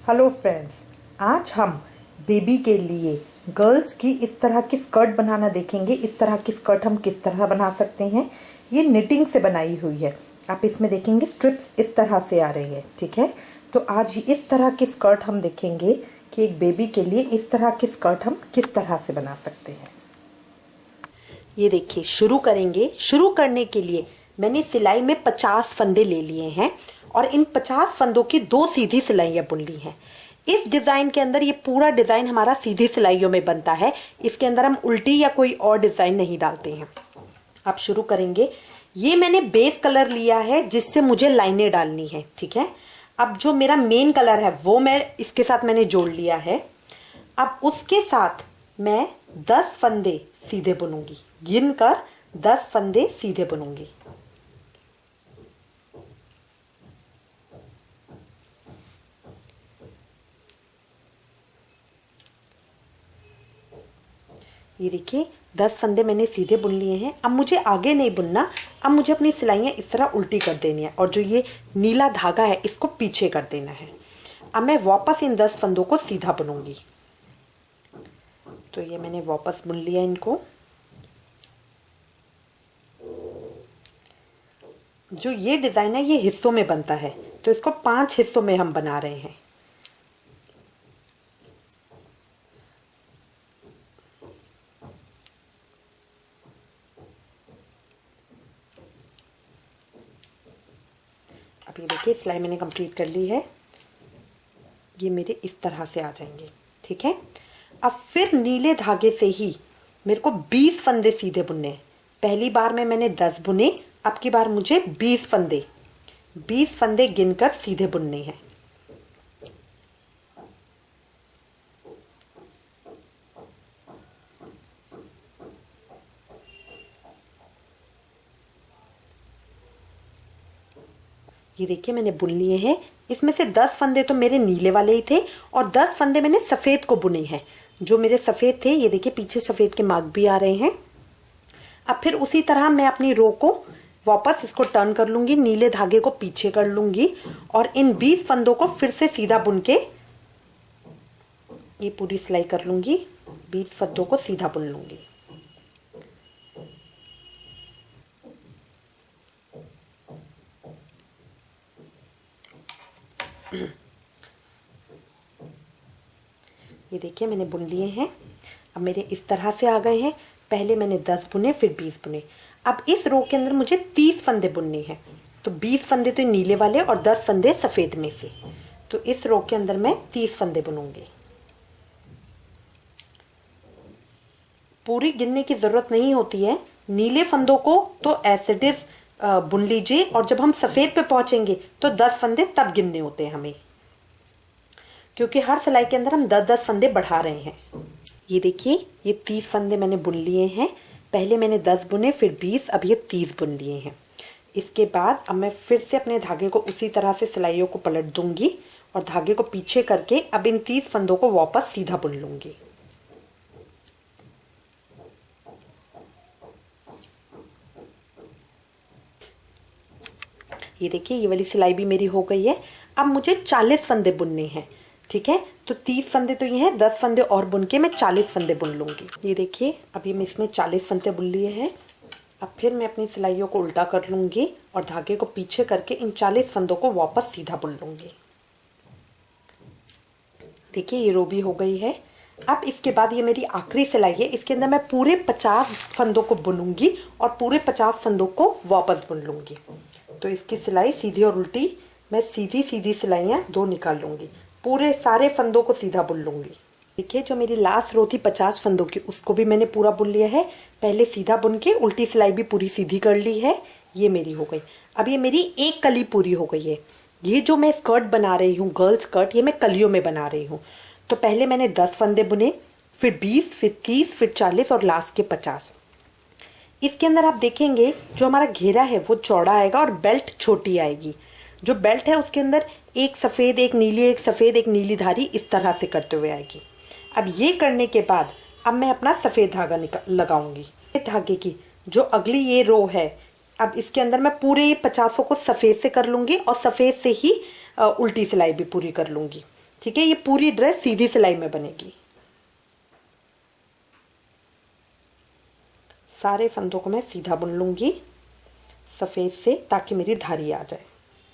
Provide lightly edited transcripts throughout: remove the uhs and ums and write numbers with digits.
Hello friends, आज हम baby के लिए गर्ल्स की इस तरह की स्कर्ट बनाना देखेंगे। इस तरह की स्कर्ट हम किस तरह बना सकते हैं। ये निटिंग से बनाई हुई है। आप इसमें देखेंगे स्ट्रिप्स इस तरह से आ रही है। ठीक है, तो आज इस तरह की स्कर्ट हम देखेंगे कि एक बेबी के लिए इस तरह की स्कर्ट हम किस तरह से बना सकते हैं। ये देखिए, शुरू करेंगे। शुरू करने के लिए मैंने सिलाई में 50 फंदे ले लिए हैं और इन 50 फंदों की 2 सीधी सिलाइयाँ बुन ली हैं। इस डिजाइन के अंदर ये पूरा डिजाइन हमारा सीधी सिलाइयों में बनता है। इसके अंदर हम उल्टी या कोई और डिजाइन नहीं डालते हैं। अब शुरू करेंगे। ये मैंने बेस कलर लिया है जिससे मुझे लाइनें डालनी है। ठीक है, अब जो मेरा मेन कलर है वो मैं इसके साथ मैंने जोड़ लिया है। अब उसके साथ मैं 10 फंदे सीधे बुनूंगी, गिनकर 10 फंदे सीधे बुनूंगी। ये देखिए, 10 फंदे मैंने सीधे बुन लिए हैं। अब मुझे आगे नहीं बुनना, अब मुझे अपनी सिलाइयाँ इस तरह उल्टी कर देनी है और जो ये नीला धागा है इसको पीछे कर देना है। अब मैं वापस इन 10 फंदों को सीधा बुनूंगी। तो ये मैंने वापस बुन लिया इनको। जो ये डिजाइन है ये हिस्सों में बनता है, तो इसको 5 हिस्सों में हम बना रहे हैं। अब ये देखिए, सिलाई मैंने कंप्लीट कर ली है। ये मेरे इस तरह से आ जाएंगे। ठीक है, अब फिर नीले धागे से ही मेरे को 20 फंदे सीधे बुनने हैं। पहली बार में मैंने 10 बुने, अब की बार मुझे 20 फंदे गिनकर सीधे बुनने हैं। ये देखिए, मैंने बुन लिए हैं। इसमें से 10 फंदे तो मेरे नीले वाले ही थे और 10 फंदे मैंने सफेद को बुने हैं। जो मेरे सफेद थे, ये देखिए पीछे सफेद के मार्क भी आ रहे हैं। अब फिर उसी तरह मैं अपनी रो को वापस इसको टर्न कर लूंगी, नीले धागे को पीछे कर लूंगी और इन 20 फंदों को फिर से सीधा बुन के ये पूरी सिलाई कर लूंगी। 20 फंदों को सीधा बुन लूंगी। ये देखिए, मैंने बुन लिए हैं। अब मेरे इस तरह से आ गए हैं। पहले मैंने 10 बुने, फिर 20 बुने। अब इस रो के अंदर मुझे 30 फंदे बुनने हैं। तो 20 फंदे तो नीले वाले और 10 फंदे सफेद में से। तो इस रो के अंदर मैं 30 फंदे बुनूंगी। पूरी गिनने की जरूरत नहीं होती है। नीले फंदों को तो एज इट इज बुन लीजिए और जब हम सफेद पे पहुंचेंगे तो 10 फंदे तब गिनने होते हैं हमें, क्योंकि हर सिलाई के अंदर हम 10-10 फंदे बढ़ा रहे हैं। ये देखिए, ये 30 फंदे मैंने बुन लिए हैं। पहले मैंने 10 बुने, फिर 20, अब ये 30 बुन लिए हैं। इसके बाद अब मैं फिर से अपने धागे को उसी तरह से सिलाइयों को पलट दूंगी और धागे को पीछे करके अब इन 30 फंदों को वापस सीधा बुन लूंगी। ये देखिए, ये वाली सिलाई भी मेरी हो गई है। अब मुझे 40 फंदे बुनने हैं। ठीक है, तो 30 फंदे तो ये हैं, 10 फंदे और बुन के मैं 40 फंदे बुन लूंगी। ये देखिए, अभी मैं इसमें 40 फंदे बुन लिए हैं। अब फिर मैं अपनी सिलाइयों को उल्टा कर लूंगी और धागे को पीछे करके इन 40 फंदों को वापस सीधा बुन लूंगी। देखिए, ये रो भी हो गई है। अब इसके बाद ये मेरी आखिरी सिलाई है। इसके अंदर मैं पूरे 50 फंदों को बुनूंगी और पूरे 50 फंदों को वापस बुन लूंगी। तो इसकी सिलाई सीधी और उल्टी मैं सीधी सीधी सिलाइयाँ 2 निकाल लूंगी। पूरे सारे फंदों को सीधा बुन लूंगी। देखिए, जो मेरी लास्ट रो थी 50 फंदों की, उसको भी मैंने पूरा बुन लिया है। पहले सीधा बुन के उल्टी सिलाई भी पूरी सीधी कर ली है। ये मेरी हो गई। अब ये मेरी एक कली पूरी हो गई है। ये जो मैं स्कर्ट बना रही हूँ, गर्ल स्कर्ट, ये मैं कलियों में बना रही हूँ। तो पहले मैंने 10 फंदे बुने, फिर 20, फिर 30, फिर 40 और लास्ट के 50। इसके अंदर आप देखेंगे जो हमारा घेरा है वो चौड़ा आएगा और बेल्ट छोटी आएगी। जो बेल्ट है उसके अंदर एक सफेद, एक नीली, एक सफेद, एक नीली धारी इस तरह से करते हुए आएगी। अब ये करने के बाद अब मैं अपना सफेद धागा लगाऊंगी। धागे की जो अगली ये रो है, अब इसके अंदर मैं पूरे 50 को सफेद से कर लूंगी और सफेद से ही उल्टी सिलाई भी पूरी कर लूंगी। ठीक है, ये पूरी ड्रेस सीधी सिलाई में बनेगी। सारे फंदों को मैं सीधा बुन लूंगी सफेद से, ताकि मेरी धारी आ जाए।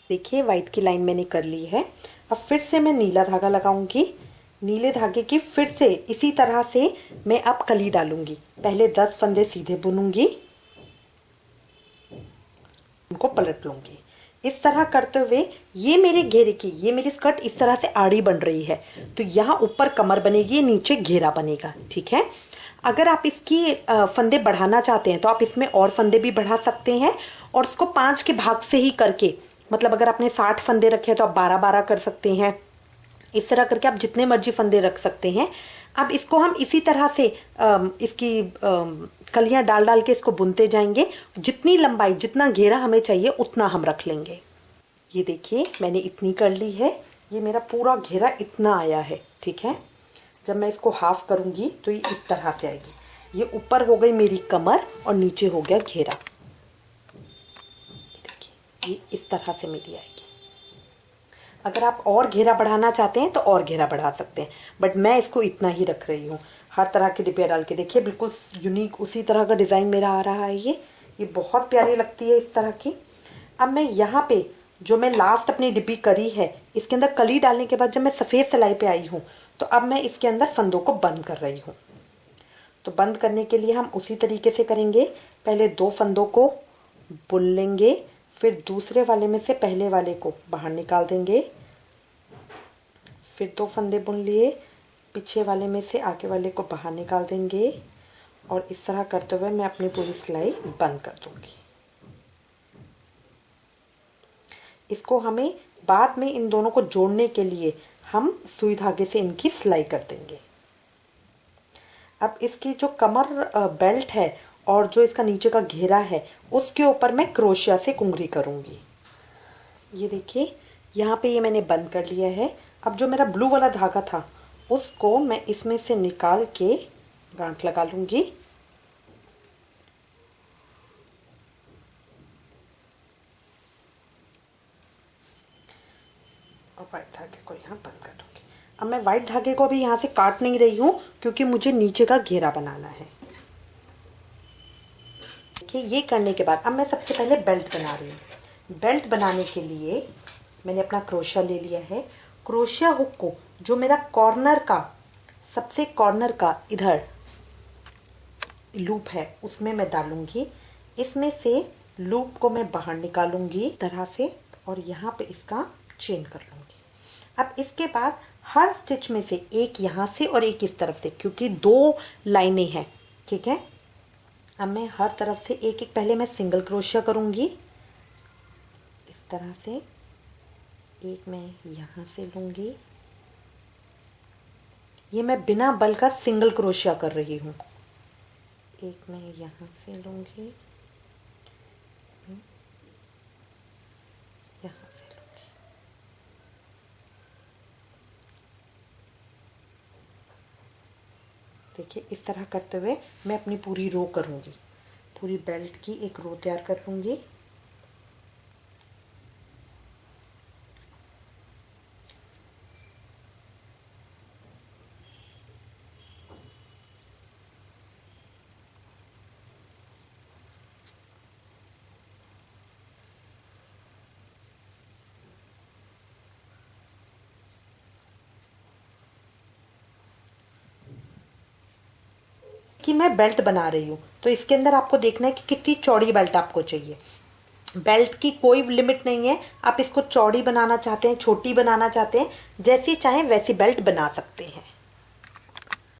देखिए व्हाइट की लाइन मैंने कर ली है। अब फिर से मैं नीला धागा लगाऊंगी। नीले धागे की फिर से इसी तरह से मैं अब कली डालूंगी। पहले 10 फंदे सीधे बुनूंगी, उनको पलट लूंगी। इस तरह करते हुए ये मेरे घेरे की, ये मेरी स्कर्ट इस तरह से आड़ी बन रही है, तो यहाँ ऊपर कमर बनेगी, नीचे घेरा बनेगा। ठीक है, अगर आप इसकी फंदे बढ़ाना चाहते हैं तो आप इसमें और फंदे भी बढ़ा सकते हैं, और इसको 5 के भाग से ही करके, मतलब अगर आपने 60 फंदे रखे हैं तो आप 12-12 कर सकते हैं। इस तरह करके आप जितने मर्जी फंदे रख सकते हैं। अब इसको हम इसी तरह से इसकी कलियां डाल डाल के इसको बुनते जाएंगे। जितनी लंबाई, जितना घेरा हमें चाहिए उतना हम रख लेंगे। ये देखिए मैंने इतनी कर ली है, ये मेरा पूरा घेरा इतना आया है। ठीक है, जब मैं इसको हाफ करूंगी तो ये इस तरह से आएगी। ये ऊपर हो गई मेरी कमर और नीचे हो गया घेरा। देखिए ये इस तरह से मेरी आएगी। अगर आप और घेरा बढ़ाना चाहते हैं तो और घेरा बढ़ा सकते हैं, बट मैं इसको इतना ही रख रही हूँ। हर तरह की डिब्बियाँ डाल के देखिए, बिल्कुल यूनिक उसी तरह का डिज़ाइन मेरा आ रहा है। ये बहुत प्यारी लगती है इस तरह की। अब मैं यहाँ पे जो मैं लास्ट अपनी डिब्बी करी है, इसके अंदर कली डालने के बाद जब मैं सफ़ेद सिलाई पे आई हूँ, तो अब मैं इसके अंदर फंदों को बंद कर रही हूँ। तो बंद करने के लिए हम उसी तरीके से करेंगे। पहले 2 फंदों को बुन लेंगे, फिर दूसरे वाले में से पहले वाले को बाहर निकाल देंगे, फिर 2 फंदे बुन लिए, पीछे वाले में से आगे वाले को बाहर निकाल देंगे, और इस तरह करते हुए मैं अपनी पूरी सिलाई बंद कर दूंगी। इसको हमें बाद में इन दोनों को जोड़ने के लिए हम सुई धागे से इनकी सिलाई कर देंगे। अब इसकी जो कमर बेल्ट है और जो इसका नीचे का घेरा है, उसके ऊपर मैं क्रोशिया से कुंगरी करूंगी। ये देखिए यहाँ पे ये मैंने बंद कर लिया है। अब जो मेरा ब्लू वाला धागा था उसको मैं इसमें से निकाल के गांठ लगा लूंगी। और व्हाइट धागे को यहाँ बंद कर दूंगी। अब मैं व्हाइट धागे को भी यहाँ से काट नहीं रही हूँ, क्योंकि मुझे नीचे का घेरा बनाना है। देखिए ये करने के बाद अब मैं सबसे पहले बेल्ट बना रही हूँ। बेल्ट बनाने के लिए मैंने अपना क्रोशिया ले लिया है। क्रोशिया हुक को जो मेरा कॉर्नर का, सबसे कॉर्नर का इधर लूप है, उसमें मैं डालूंगी। इसमें से लूप को मैं बाहर निकालूंगी तरह से, और यहाँ पे इसका चेन कर लूंगी। अब इसके बाद हर स्टिच में से एक यहाँ से और एक इस तरफ से, क्योंकि 2 लाइनें हैं। ठीक है, अब मैं हर तरफ से एक एक, पहले मैं सिंगल क्रोशिया करूंगी इस तरह से। एक मैं यहाँ से लूंगी, ये मैं बिना बल का सिंगल क्रोशिया कर रही हूँ। एक मैं यहाँ से लूंगी, यहाँ से लूंगी। देखिए इस तरह करते हुए मैं अपनी पूरी रो करूंगी। पूरी बेल्ट की एक रो तैयार कर लूंगी। कि मैं बेल्ट बना रही हूँ, तो इसके अंदर आपको देखना है कि कितनी चौड़ी बेल्ट आपको चाहिए। बेल्ट की कोई लिमिट नहीं है, आप इसको चौड़ी बनाना चाहते हैं, छोटी बनाना चाहते हैं, जैसी चाहें वैसी बेल्ट बना सकते हैं।